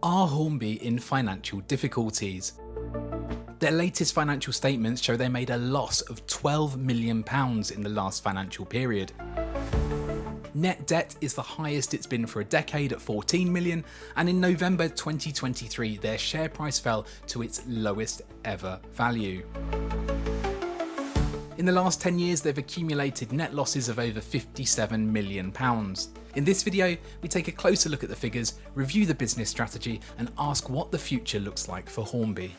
Are Hornby in financial difficulties? Their latest financial statements show they made a loss of £12 million in the last financial period. Net debt is the highest it's been for a decade at 14 million, and in November 2023 their share price fell to its lowest ever value. In the last 10 years they've accumulated net losses of over £57 million. In this video we take a closer look at the figures, review the business strategy and ask what the future looks like for Hornby.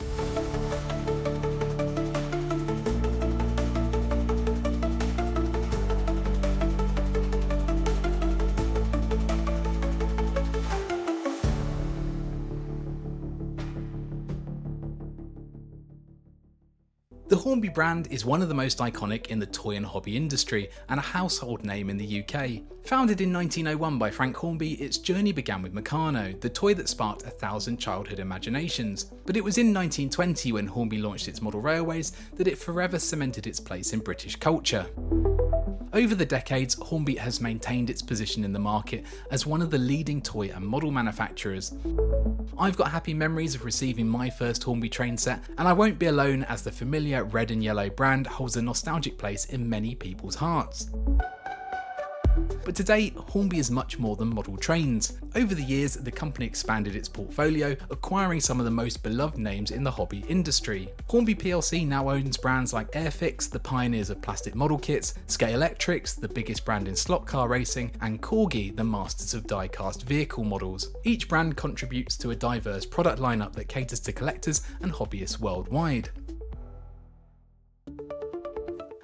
The Hornby brand is one of the most iconic in the toy and hobby industry and a household name in the UK. Founded in 1901 by Frank Hornby, its journey began with Meccano, the toy that sparked 1,000 childhood imaginations. But it was in 1920 when Hornby launched its model railways that it forever cemented its place in British culture. Over the decades, Hornby has maintained its position in the market as one of the leading toy and model manufacturers. I've got happy memories of receiving my first Hornby train set, and I won't be alone as the familiar red and yellow brand holds a nostalgic place in many people's hearts. But today, Hornby is much more than model trains. Over the years, the company expanded its portfolio, acquiring some of the most beloved names in the hobby industry. Hornby plc now owns brands like Airfix, the pioneers of plastic model kits, Skate Electrics, the biggest brand in slot car racing, and Corgi, the masters of die-cast vehicle models. Each brand contributes to a diverse product lineup that caters to collectors and hobbyists worldwide.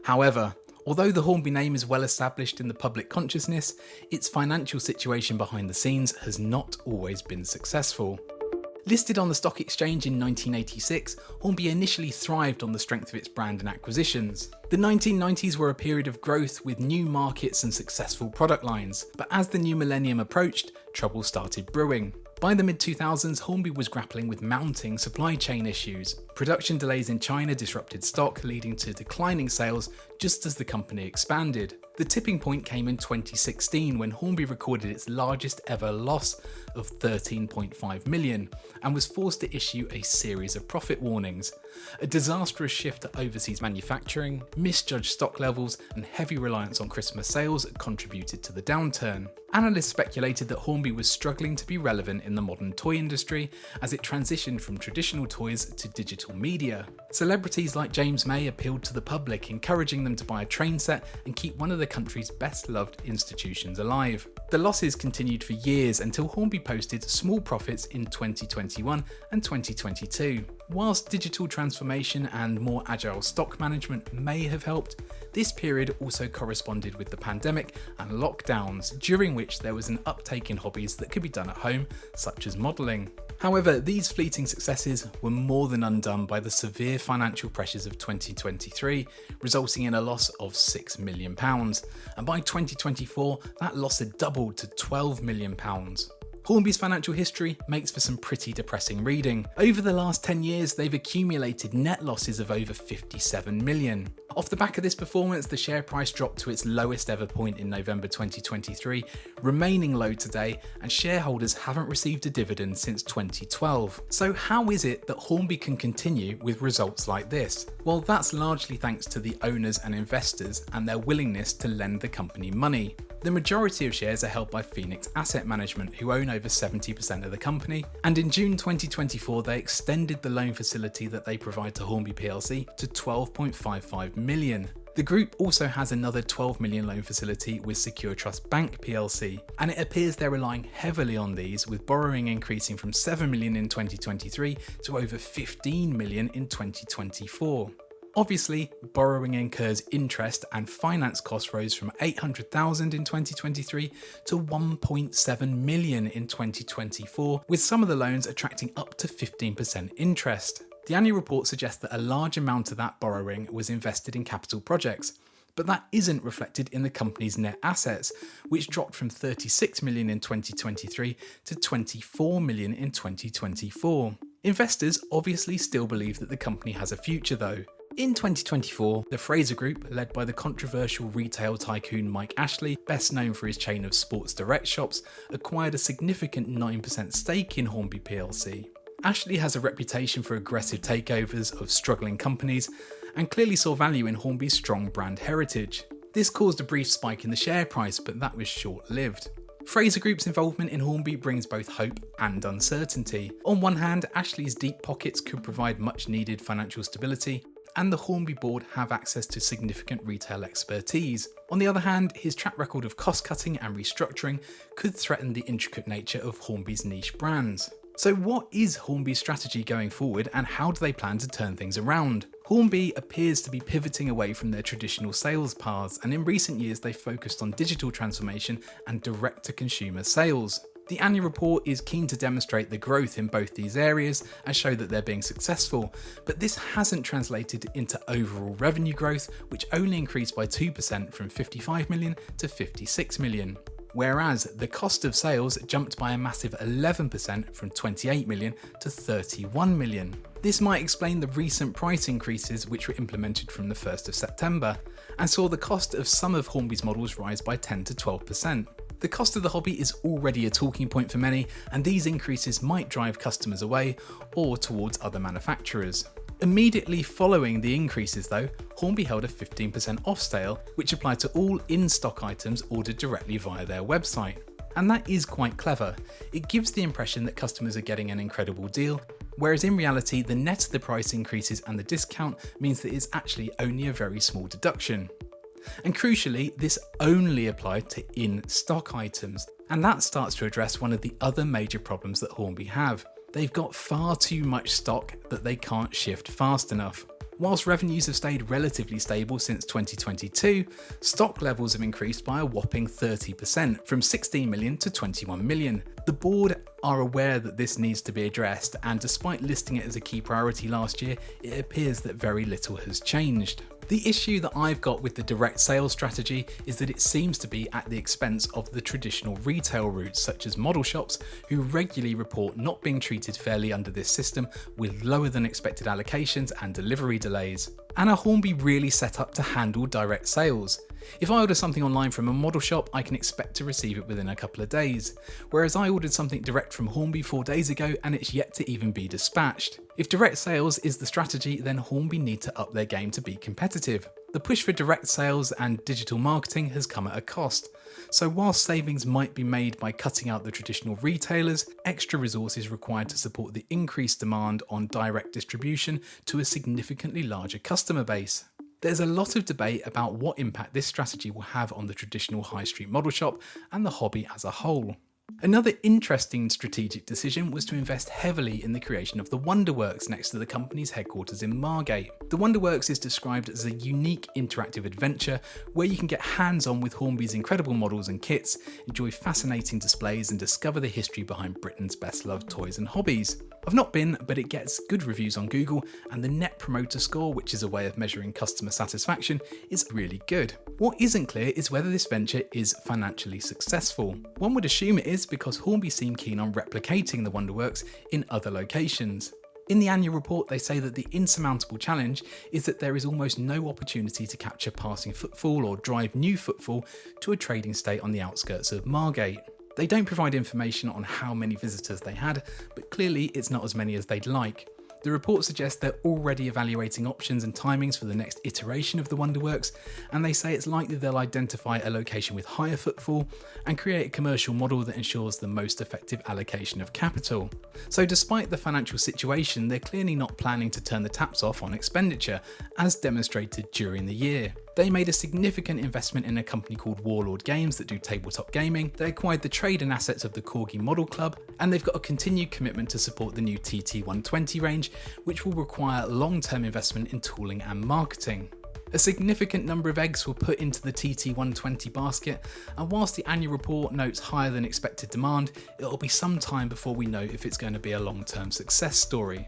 However, although the Hornby name is well established in the public consciousness, its financial situation behind the scenes has not always been successful. Listed on the stock exchange in 1986, Hornby initially thrived on the strength of its brand and acquisitions. The 1990s were a period of growth with new markets and successful product lines, but as the new millennium approached, trouble started brewing. By the mid-2000s, Hornby was grappling with mounting supply chain issues. Production delays in China disrupted stock, leading to declining sales just as the company expanded. The tipping point came in 2016 when Hornby recorded its largest ever loss of 13.5 million and was forced to issue a series of profit warnings. A disastrous shift to overseas manufacturing, misjudged stock levels and heavy reliance on Christmas sales contributed to the downturn. Analysts speculated that Hornby was struggling to be relevant in the modern toy industry as it transitioned from traditional toys to digital media. Celebrities like James May appealed to the public, encouraging them to buy a train set and keep one of the country's best loved institutions alive. The losses continued for years until Hornby posted small profits in 2021 and 2022. Whilst digital transformation and more agile stock management may have helped, this period also corresponded with the pandemic and lockdowns, during which there was an uptake in hobbies that could be done at home, such as modelling. However, these fleeting successes were more than undone by the severe financial pressures of 2023, resulting in a loss of £6 million. And by 2024, that loss had doubled to £12 million. Hornby's financial history makes for some pretty depressing reading. Over the last 10 years, they've accumulated net losses of over 57 million. Off the back of this performance, the share price dropped to its lowest ever point in November 2023, remaining low today, and shareholders haven't received a dividend since 2012. So how is it that Hornby can continue with results like this? Well, that's largely thanks to the owners and investors and their willingness to lend the company money. The majority of shares are held by Phoenix Asset Management, who own over 70% of the company, and in June 2024 they extended the loan facility that they provide to Hornby plc to 12.55 million. The group also has another 12 million loan facility with Secure Trust Bank plc, and it appears they're relying heavily on these, with borrowing increasing from 7 million in 2023 to over 15 million in 2024. Obviously, borrowing incurs interest and finance costs rose from 800,000 in 2023 to 1.7 million in 2024, with some of the loans attracting up to 15% interest. The annual report suggests that a large amount of that borrowing was invested in capital projects, but that isn't reflected in the company's net assets, which dropped from 36 million in 2023 to 24 million in 2024. Investors obviously still believe that the company has a future though. In 2024, the Fraser Group, led by the controversial retail tycoon Mike Ashley, best known for his chain of Sports Direct shops, acquired a significant 9% stake in Hornby plc. Ashley has a reputation for aggressive takeovers of struggling companies and clearly saw value in Hornby's strong brand heritage. This caused a brief spike in the share price, but that was short-lived. Fraser Group's involvement in Hornby brings both hope and uncertainty. On one hand, Ashley's deep pockets could provide much-needed financial stability, and the Hornby board have access to significant retail expertise. On the other hand, his track record of cost-cutting and restructuring could threaten the intricate nature of Hornby's niche brands. So what is Hornby's strategy going forward, and how do they plan to turn things around? Hornby appears to be pivoting away from their traditional sales paths, and in recent years they've focused on digital transformation and direct-to-consumer sales. The annual report is keen to demonstrate the growth in both these areas and show that they're being successful, but this hasn't translated into overall revenue growth, which only increased by 2% from 55 million to 56 million. Whereas the cost of sales jumped by a massive 11% from 28 million to 31 million. This might explain the recent price increases which were implemented from the 1st of September, and saw the cost of some of Hornby's models rise by 10 to 12%. The cost of the hobby is already a talking point for many, and these increases might drive customers away or towards other manufacturers. Immediately following the increases though, Hornby held a 15% off sale, which applied to all in-stock items ordered directly via their website. And that is quite clever. It gives the impression that customers are getting an incredible deal, whereas in reality the net of the price increases and the discount means that it's actually only a very small deduction. And crucially, this only applied to in-stock items, and that starts to address one of the other major problems that Hornby have. They've got far too much stock that they can't shift fast enough. Whilst revenues have stayed relatively stable since 2022, stock levels have increased by a whopping 30%, from 16 million to 21 million. The board are aware that this needs to be addressed, and despite listing it as a key priority last year, it appears that very little has changed. The issue that I've got with the direct sales strategy is that it seems to be at the expense of the traditional retail routes, such as model shops, who regularly report not being treated fairly under this system, with lower than expected allocations and delivery delays. And are Hornby really set up to handle direct sales? If I order something online from a model shop, I can expect to receive it within a couple of days, whereas I ordered something direct from Hornby 4 days ago and it's yet to even be dispatched. If direct sales is the strategy, then Hornby need to up their game to be competitive. The push for direct sales and digital marketing has come at a cost, so whilst savings might be made by cutting out the traditional retailers, extra resources required to support the increased demand on direct distribution to a significantly larger customer base. There's a lot of debate about what impact this strategy will have on the traditional high street model shop and the hobby as a whole. Another interesting strategic decision was to invest heavily in the creation of the WonderWorks next to the company's headquarters in Margate. The WonderWorks is described as a unique interactive adventure where you can get hands-on with Hornby's incredible models and kits, enjoy fascinating displays and discover the history behind Britain's best-loved toys and hobbies. I've not been, but it gets good reviews on Google, and the Net Promoter Score, which is a way of measuring customer satisfaction, is really good. What isn't clear is whether this venture is financially successful. One would assume it is because Hornby seem keen on replicating the WonderWorks in other locations. In the annual report, they say that the insurmountable challenge is that there is almost no opportunity to capture passing footfall or drive new footfall to a trading estate on the outskirts of Margate. They don't provide information on how many visitors they had, but clearly it's not as many as they'd like. The report suggests they're already evaluating options and timings for the next iteration of the WonderWorks, and they say it's likely they'll identify a location with higher footfall and create a commercial model that ensures the most effective allocation of capital. So despite the financial situation, they're clearly not planning to turn the taps off on expenditure, as demonstrated during the year. They made a significant investment in a company called Warlord Games that do tabletop gaming. They acquired the trade and assets of the Corgi Model Club, and they've got a continued commitment to support the new TT120 range, which will require long-term investment in tooling and marketing. A significant number of eggs were put into the TT120 basket, and whilst the annual report notes higher than expected demand, it'll be some time before we know if it's going to be a long-term success story.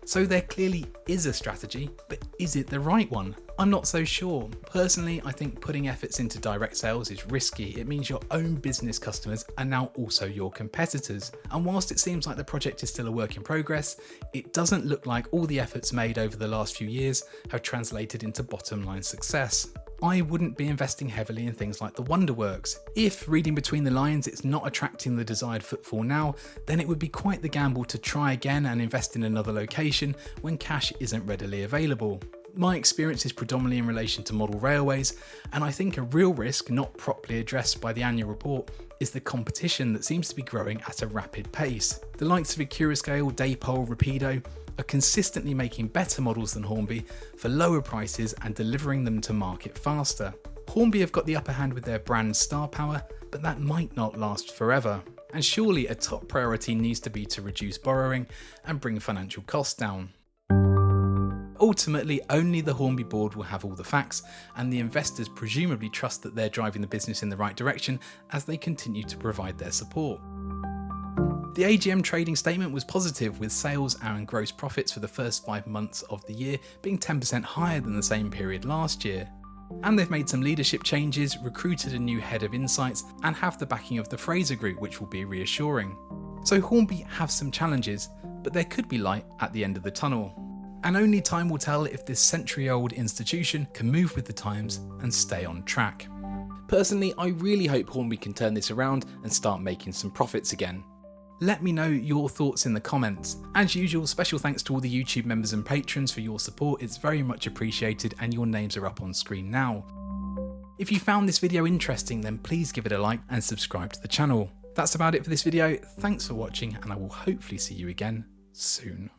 So there clearly is a strategy, but is it the right one? I'm not so sure. Personally, I think putting efforts into direct sales is risky. It means your own business customers are now also your competitors. And whilst it seems like the project is still a work in progress, it doesn't look like all the efforts made over the last few years have translated into bottom line success. I wouldn't be investing heavily in things like the WonderWorks. If, reading between the lines, it's not attracting the desired footfall now, then it would be quite the gamble to try again and invest in another location when cash isn't readily available. My experience is predominantly in relation to model railways, and I think a real risk not properly addressed by the annual report is the competition that seems to be growing at a rapid pace. The likes of Accurascale, Daypole, Rapido are consistently making better models than Hornby for lower prices and delivering them to market faster. Hornby have got the upper hand with their brand star power, but that might not last forever. And surely a top priority needs to be to reduce borrowing and bring financial costs down. Ultimately, only the Hornby board will have all the facts, and the investors presumably trust that they're driving the business in the right direction as they continue to provide their support. The AGM trading statement was positive, with sales and gross profits for the first 5 months of the year being 10% higher than the same period last year. And they've made some leadership changes, recruited a new head of insights, and have the backing of the Frasers group, which will be reassuring. So Hornby have some challenges, but there could be light at the end of the tunnel. And only time will tell if this century-old institution can move with the times and stay on track. Personally, I really hope Hornby can turn this around and start making some profits again. Let me know your thoughts in the comments. As usual, special thanks to all the YouTube members and patrons for your support. It's very much appreciated, and your names are up on screen now. If you found this video interesting, then please give it a like and subscribe to the channel. That's about it for this video. Thanks for watching, and I will hopefully see you again soon.